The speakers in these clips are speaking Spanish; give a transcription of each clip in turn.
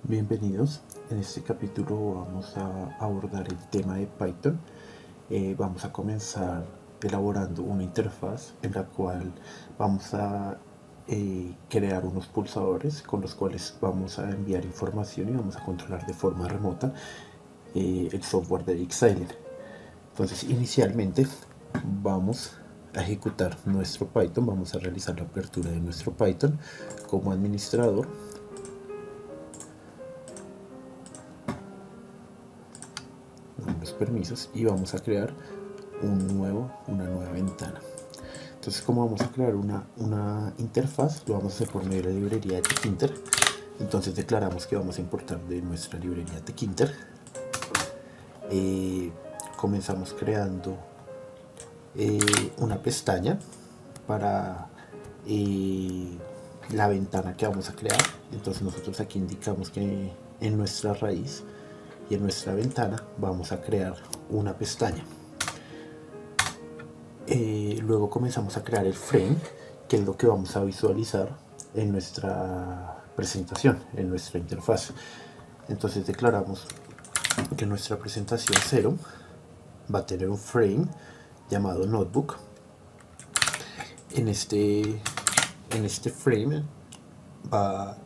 Bienvenidos. En este capítulo vamos a abordar el tema de Python. Vamos a comenzar elaborando una interfaz en la cual vamos a crear unos pulsadores con los cuales vamos a enviar información y vamos a controlar de forma remota el software de Xylem. Entonces, inicialmente vamos a ejecutar nuestro Python, vamos a realizar la apertura de nuestro Python como administrador. Los permisos y vamos a crear una nueva ventana. Entonces, como vamos a crear una interfaz, lo vamos a hacer por medio de la librería de Tkinter. Entonces declaramos que vamos a importar de nuestra librería Tkinter. Comenzamos creando una pestaña para la ventana que vamos a crear. Entonces nosotros aquí indicamos que en nuestra raíz y en nuestra ventana vamos a crear una pestaña. Luego comenzamos a crear el frame, que es lo que vamos a visualizar en nuestra presentación, en nuestra interfaz. Entonces declaramos que nuestra presentación 0 va a tener un frame llamado notebook. En este frame va a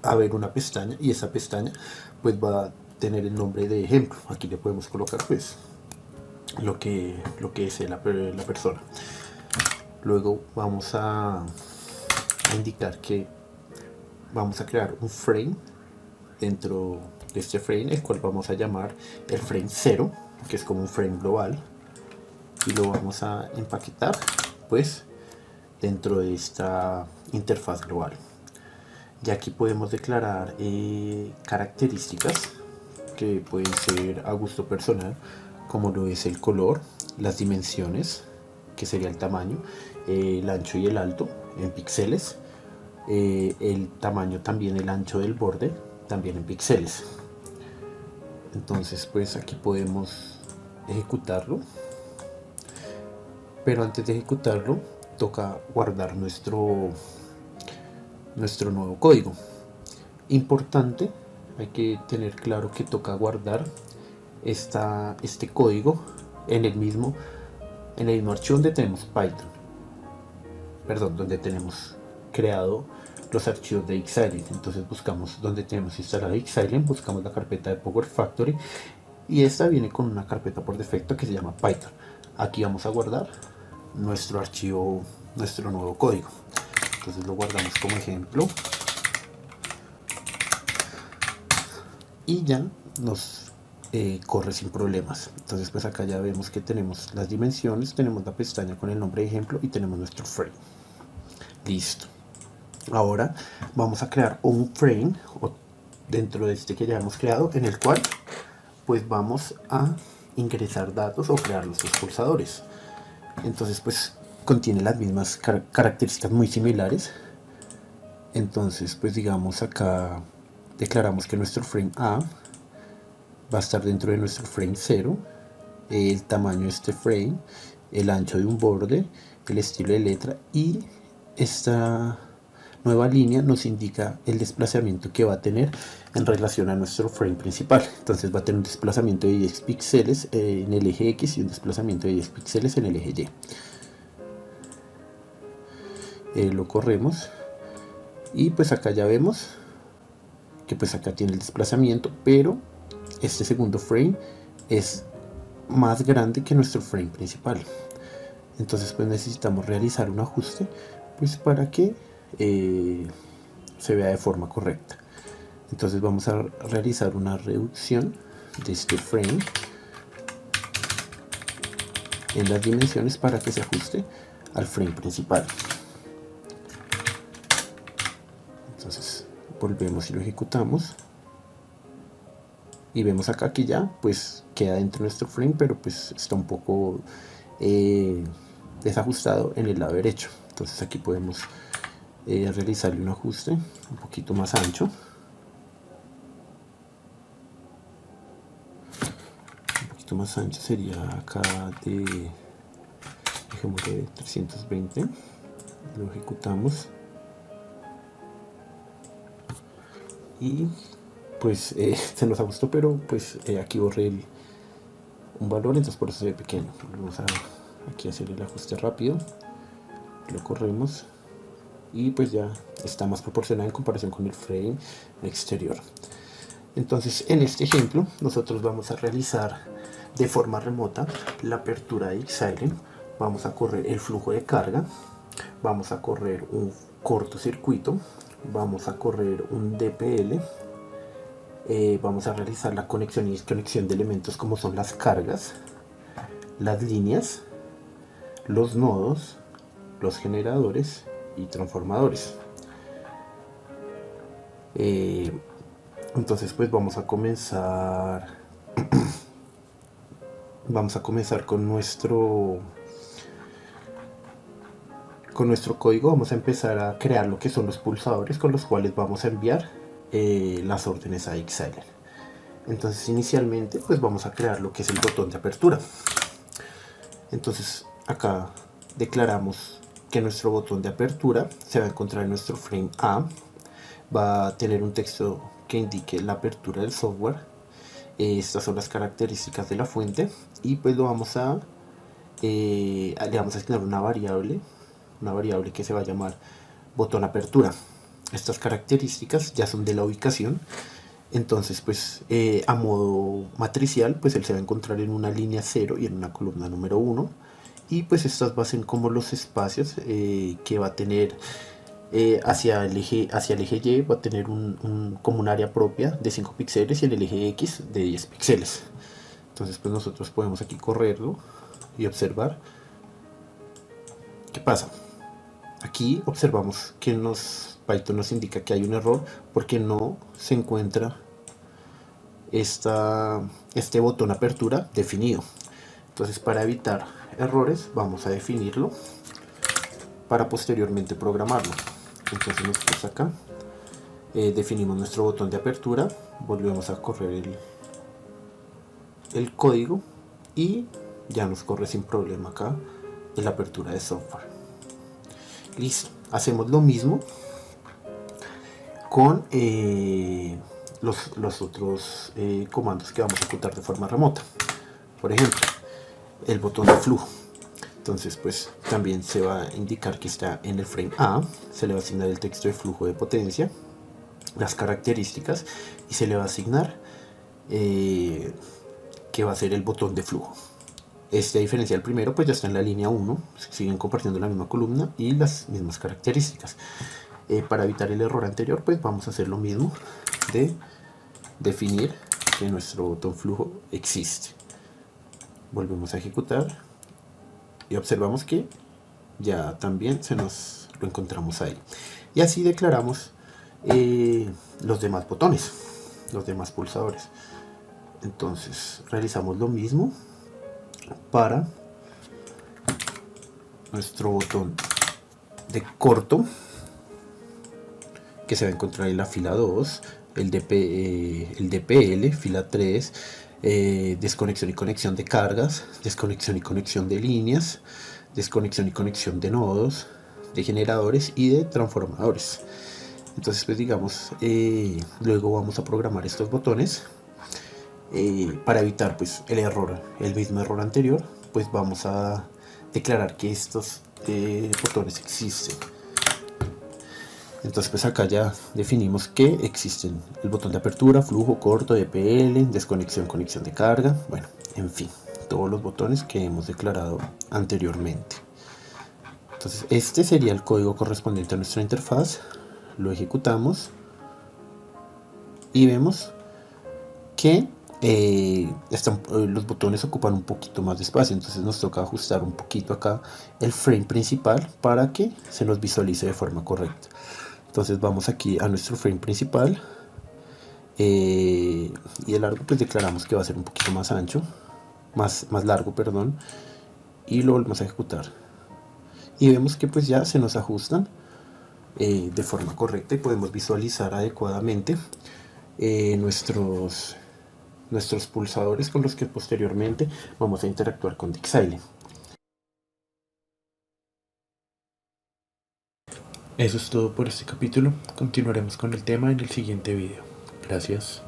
haber una pestaña y esa pestaña pues va a tener el nombre de ejemplo. Aquí le podemos colocar pues lo que desee la persona. Luego vamos a indicar que vamos a crear un frame dentro de este frame, el cual vamos a llamar el frame 0, que es como un frame global, y lo vamos a empaquetar pues dentro de esta interfaz global. Y aquí podemos declarar características que pueden ser a gusto personal, como lo es el color, las dimensiones, que sería el tamaño, el ancho y el alto en píxeles, el tamaño también, el ancho del borde también en píxeles. Entonces pues aquí podemos ejecutarlo, pero antes de ejecutarlo toca guardar nuestro nuevo código. Importante, hay que tener claro que toca guardar este código en el mismo archivo donde tenemos Python, perdón, donde tenemos creado los archivos de Xylem. Entonces buscamos donde tenemos instalado Xylem, buscamos la carpeta de Power Factory y esta viene con una carpeta por defecto que se llama Python. Aquí vamos a guardar nuestro archivo, nuestro nuevo código. Entonces lo guardamos como ejemplo y ya nos corre sin problemas. Entonces pues acá ya vemos que tenemos las dimensiones, tenemos la pestaña con el nombre de ejemplo y tenemos nuestro frame. Listo. Ahora vamos a crear un frame dentro de este que ya hemos creado, en el cual pues vamos a ingresar datos o crear los pulsadores. Entonces pues contiene las mismas características muy similares. Entonces pues digamos acá declaramos que nuestro frame A va a estar dentro de nuestro frame 0, el tamaño de este frame, el ancho de un borde, el estilo de letra, y esta nueva línea nos indica el desplazamiento que va a tener en relación a nuestro frame principal. Entonces va a tener un desplazamiento de 10 píxeles en el eje X y un desplazamiento de 10 píxeles en el eje Y. Lo corremos y pues acá ya vemos que pues acá tiene el desplazamiento, pero este segundo frame es más grande que nuestro frame principal. Entonces pues necesitamos realizar un ajuste pues para que se vea de forma correcta. Entonces vamos a realizar una reducción de este frame en las dimensiones para que se ajuste al frame principal. Entonces volvemos y lo ejecutamos y vemos acá que ya pues queda dentro de nuestro frame, pero pues está un poco desajustado en el lado derecho. Entonces aquí podemos realizarle un ajuste un poquito más ancho, sería acá de, dejémosle 320, lo ejecutamos y pues se nos ajustó, pero pues aquí borré un valor, entonces por eso se ve pequeño. Vamos a aquí hacer el ajuste rápido, lo corremos y pues ya está más proporcional en comparación con el frame exterior. Entonces en este ejemplo nosotros vamos a realizar de forma remota la apertura de Xylem, vamos a correr el flujo de carga, vamos a correr un cortocircuito, vamos a correr un DPL, vamos a realizar la conexión y desconexión de elementos como son las cargas, las líneas, los nodos, los generadores y transformadores. Entonces pues vamos a comenzar con nuestro código. Vamos a empezar a crear lo que son los pulsadores con los cuales vamos a enviar las órdenes a Xylem. Entonces inicialmente pues vamos a crear lo que es el botón de apertura. Entonces acá declaramos que nuestro botón de apertura se va a encontrar en nuestro frame A, va a tener un texto que indique la apertura del software. Estas son las características de la fuente y pues lo vamos a le vamos a asignar una variable que se va a llamar botón apertura. Estas características ya son de la ubicación. Entonces pues a modo matricial pues él se va a encontrar en una línea 0 y en una columna número 1, y pues estas va a ser como los espacios que va a tener hacia el eje Y va a tener como un área propia de 5 píxeles y en el eje X de 10 píxeles. Entonces pues nosotros podemos aquí correrlo y observar qué pasa. Aquí observamos que Python nos indica que hay un error porque no se encuentra este botón apertura definido. Entonces para evitar errores vamos a definirlo para posteriormente programarlo. Entonces nosotros acá definimos nuestro botón de apertura, volvemos a correr el código y ya nos corre sin problema acá la apertura de software. Listo, hacemos lo mismo con los otros comandos que vamos a ejecutar de forma remota. Por ejemplo, el botón de flujo. Entonces pues también se va a indicar que está en el frame A, se le va a asignar el texto de flujo de potencia, las características, y se le va a asignar que va a ser el botón de flujo. A diferencia del primero, pues ya está en la línea 1, siguen compartiendo la misma columna y las mismas características. Para evitar el error anterior, pues vamos a hacer lo mismo de definir que nuestro botón flujo existe. Volvemos a ejecutar y observamos que ya también lo encontramos ahí. Y así declaramos los demás botones, los demás pulsadores. Entonces realizamos lo mismo para nuestro botón de corto, que se va a encontrar en la fila 2, el DPL, fila 3, desconexión y conexión de cargas, desconexión y conexión de líneas, desconexión y conexión de nodos, de generadores y de transformadores. Entonces pues digamos, luego vamos a programar estos botones para evitar pues el mismo error anterior. Pues vamos a declarar que estos botones existen. Entonces pues acá ya definimos que existen el botón de apertura, flujo, corto, DPL, desconexión, conexión de carga, bueno, en fin, todos los botones que hemos declarado anteriormente. Entonces este sería el código correspondiente a nuestra interfaz, lo ejecutamos y vemos que los botones ocupan un poquito más de espacio, entonces nos toca ajustar un poquito acá el frame principal para que se nos visualice de forma correcta. Entonces vamos aquí a nuestro frame principal y el largo pues declaramos que va a ser un poquito más ancho, más largo, perdón, y lo volvemos a ejecutar y vemos que pues ya se nos ajustan de forma correcta y podemos visualizar adecuadamente nuestros pulsadores con los que posteriormente vamos a interactuar con Xylem. Eso es todo por este capítulo. Continuaremos con el tema en el siguiente video. Gracias.